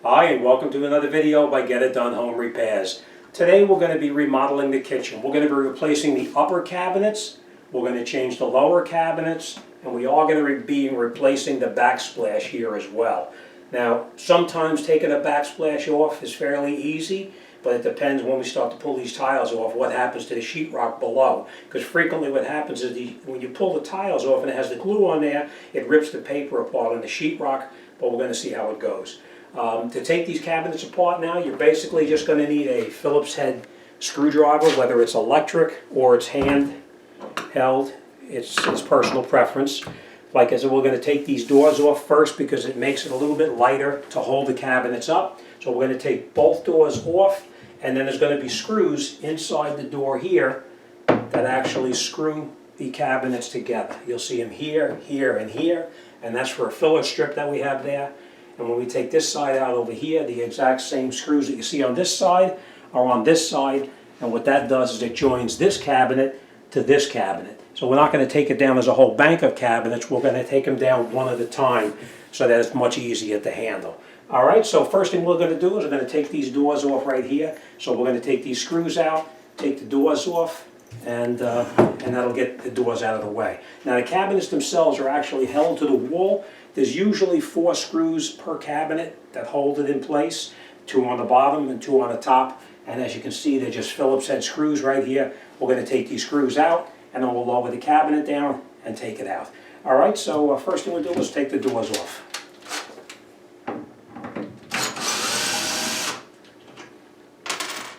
Hi, and welcome to another video by Get It Done Home Repairs. Today we're going to be remodeling the kitchen. We're going to be replacing the upper cabinets, we're going to change the lower cabinets, and we are going to be replacing the backsplash here as well. Now, sometimes taking a backsplash off is fairly easy, but it depends when we start to pull these tiles off what happens to the sheetrock below. Because frequently what happens is when you pull the tiles off and it has the glue on there, it rips the paper apart on the sheetrock, but we're going to see how it goes. To take these cabinets apart now, you're basically just going to need a Phillips head screwdriver, whether it's electric or it's hand held. It's personal preference. Like I said, we're going to take these doors off first because it makes it a little bit lighter to hold the cabinets up. So we're going to take both doors off, and then there's going to be screws inside the door here that actually screw the cabinets together. You'll see them here, here, and here, and that's for a filler strip that we have there. And when we take this side out over here, the exact same screws that you see on this side are on this side, and what that does is it joins this cabinet to this cabinet. So we're not going to take it down as a whole bank of cabinets, we're going to take them down one at a time so that it's much easier to handle. Alright, so first thing we're going to do is we're going to take these doors off right here. So we're going to take these screws out, take the doors off, and that'll get the doors out of the way. Now the cabinets themselves are actually held to the wall. There's usually 4 screws per cabinet that hold it in place, 2 on the bottom and 2 on the top. And as you can see, they're just Phillips head screws right here. We're going to take these screws out, and then we'll lower the cabinet down and take it out. Alright, so first thing we'll do is take the doors off.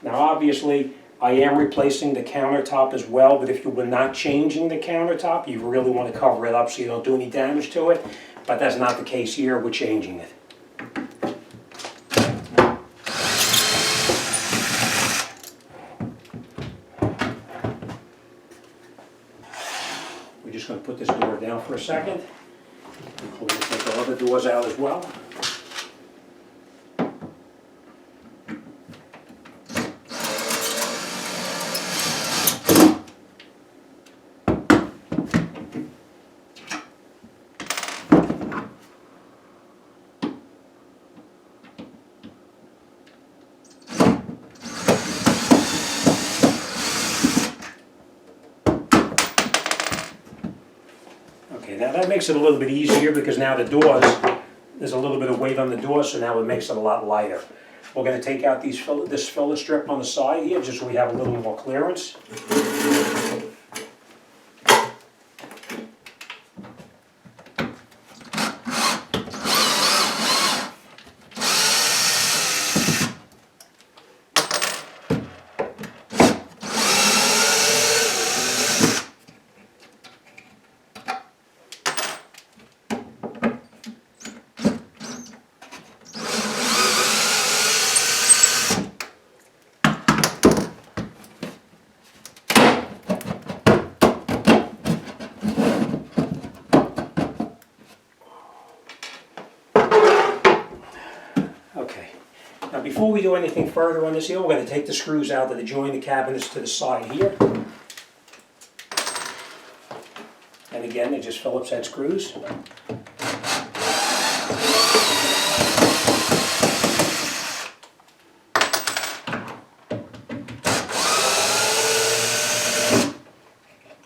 Now obviously, I am replacing the countertop as well, but if you were not changing the countertop, you really want to cover it up so you don't do any damage to it. But that's not the case here, we're changing it. We're just going to put this door down for a second. We're going to take the other doors out as well. Okay, now that makes it a little bit easier because now the doors, there's a little bit of weight on the doors, so now it makes it a lot lighter. We're going to take out this filler strip on the side here just so we have a little more clearance. Now before we do anything further on this here, we're going to take the screws out that join the cabinets to the side here. And again, they're just Phillips head screws.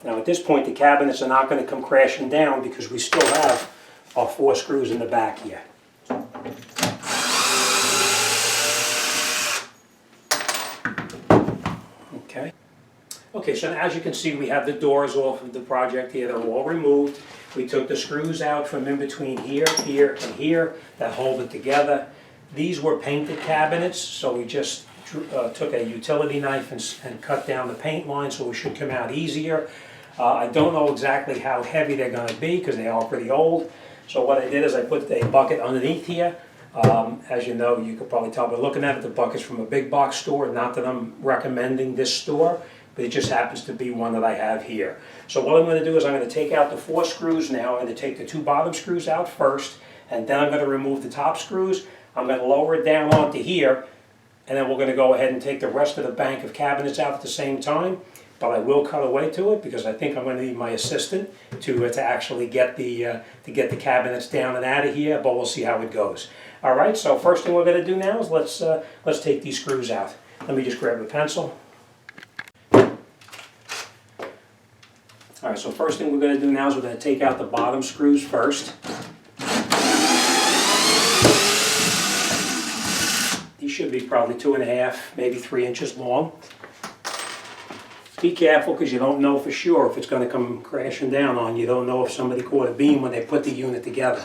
Now at this point, the cabinets are not going to come crashing down because we still have our 4 screws in the back here. Okay, so as you can see, we have the doors off of the project here. They're all removed. We took the screws out from in between here, here, and here that hold it together. These were painted cabinets, so we just took a utility knife and cut down the paint line so it should come out easier. I don't know exactly how heavy they're going to be because they are pretty old. So what I did is I put a bucket underneath here. As you know, you could probably tell by looking at it, the bucket's from a big box store. Not that I'm recommending this store, but it just happens to be one that I have here. So what I'm going to do is I'm going to take out the 4 screws now. I'm going to take the 2 bottom screws out first, and then I'm going to remove the top screws. I'm going to lower it down onto here, and then we're going to go ahead and take the rest of the bank of cabinets out at the same time. but I will cut away to it because I think I'm going to need my assistant to actually get the cabinets down and out of here, but we'll see how it goes. All right, so first thing we're going to do now is let's take these screws out. Let me just grab a pencil. All right, so first thing we're going to do now is we're going to take out the bottom screws first. These should be probably 2.5, maybe 3 inches long. Be careful because you don't know for sure if it's going to come crashing down on you. You don't know if somebody caught a beam when they put the unit together.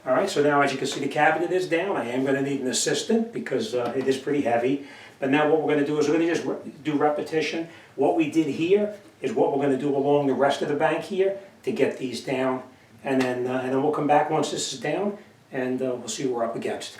Alright, so now as you can see the cabinet is down. I am going to need an assistant because it is pretty heavy. But now what we're going to do is we're going to just do repetition. What we did here is what we're going to do along the rest of the bank here to get these down. And then we'll come back once this is down and we'll see what we're up against.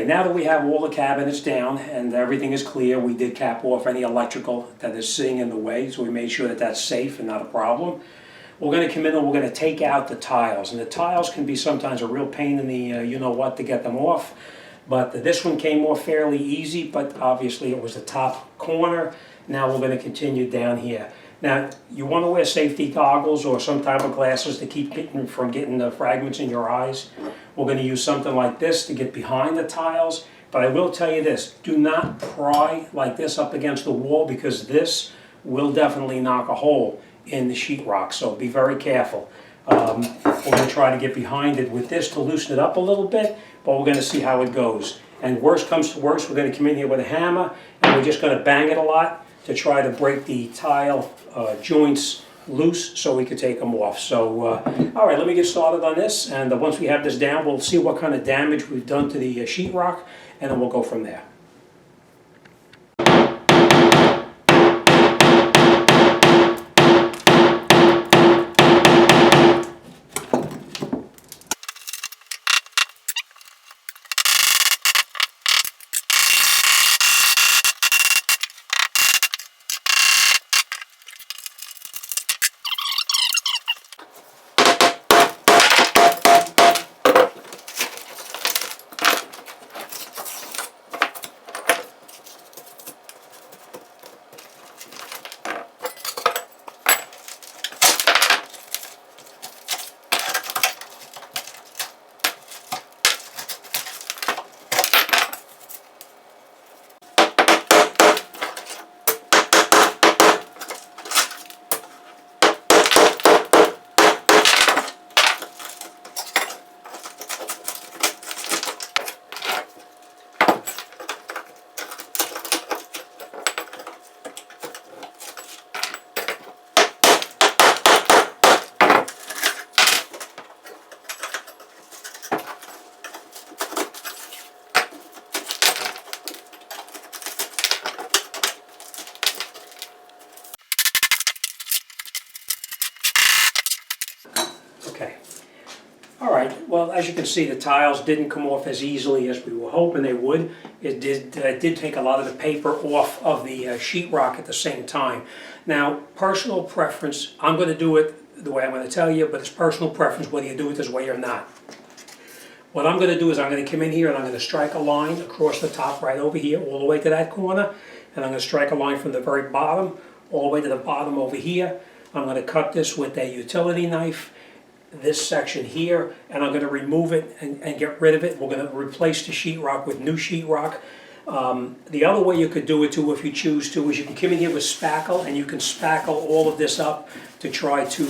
Okay, now that we have all the cabinets down and everything is clear, we did cap off any electrical that is sitting in the way, so we made sure that that's safe and not a problem. We're going to come in and we're going to take out the tiles, and the tiles can be sometimes a real pain in the you-know-what to get them off. But this one came off fairly easy, but obviously it was the top corner. Now we're going to continue down here. Now, you want to wear safety goggles or some type of glasses to keep from getting the fragments in your eyes. We're going to use something like this to get behind the tiles. But I will tell you this, do not pry like this up against the wall, because this will definitely knock a hole in the sheetrock, so be very careful. We're going to try to get behind it with this to loosen it up a little bit, but we're going to see how it goes. And worst comes to worst, we're going to come in here with a hammer, and we're just going to bang it a lot to try to break the tile joints loose so we can take them off. So, all right, let me get started on this, and once we have this down, we'll see what kind of damage we've done to the sheetrock, and then we'll go from there. Okay. All right, well, as you can see, the tiles didn't come off as easily as we were hoping they would. It did take a lot of the paper off of the sheetrock at the same time. Now, personal preference, I'm going to do it the way I'm going to tell you, but it's personal preference whether you do it this way or not. What I'm going to do is I'm going to come in here and I'm going to strike a line across the top right over here, all the way to that corner, and I'm going to strike a line from the very bottom all the way to the bottom over here. I'm going to cut this with a utility knife, this section here, and I'm going to remove it and get rid of it. We're going to replace the sheetrock with new sheetrock. The other way you could do it too, if you choose to, is you can come in here with spackle, and you can spackle all of this up to try to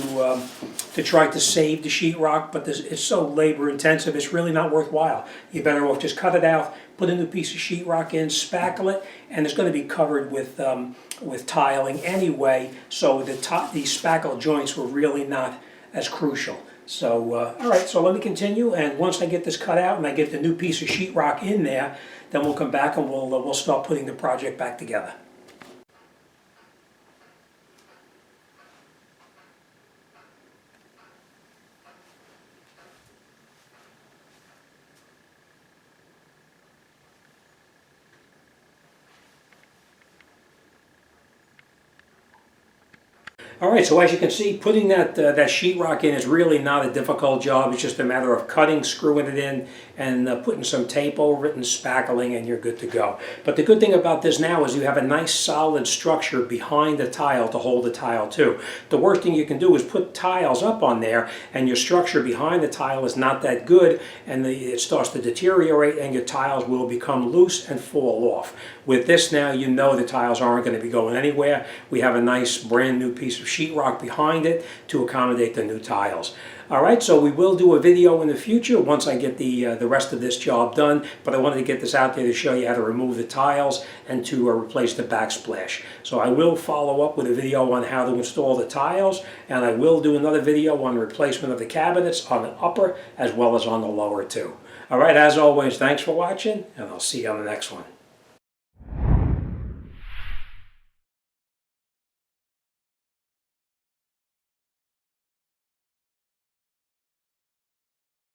save the sheetrock. But it's so labor intensive, it's really not worthwhile. You're better off just cut it out, put a new piece of sheetrock in, spackle it, and it's going to be covered with tiling anyway. So the spackle joints were really not as crucial. So, all right, so let me continue, and once I get this cut out and I get the new piece of sheetrock in there, then we'll come back and we'll start putting the project back together. All right, so as you can see, putting that sheetrock in is really not a difficult job. It's just a matter of cutting, screwing it in, and putting some tape over it and spackling, and you're good to go. But the good thing about this now is you have a nice solid structure behind the tile to hold the tile to. The worst thing you can do is put tiles up on there, and your structure behind the tile is not that good, and it starts to deteriorate, and your tiles will become loose and fall off. With this now, you know the tiles aren't going to be going anywhere. We have a nice brand new piece of sheetrock behind it to accommodate the new tiles. All right, so we will do a video in the future once I get the rest of this job done, but I wanted to get this out there to show you how to remove the tiles and to replace the backsplash. So I will follow up with a video on how to install the tiles, and I will do another video on replacement of the cabinets on the upper as well as on the lower too. All right, as always, thanks for watching, and I'll see you on the next one.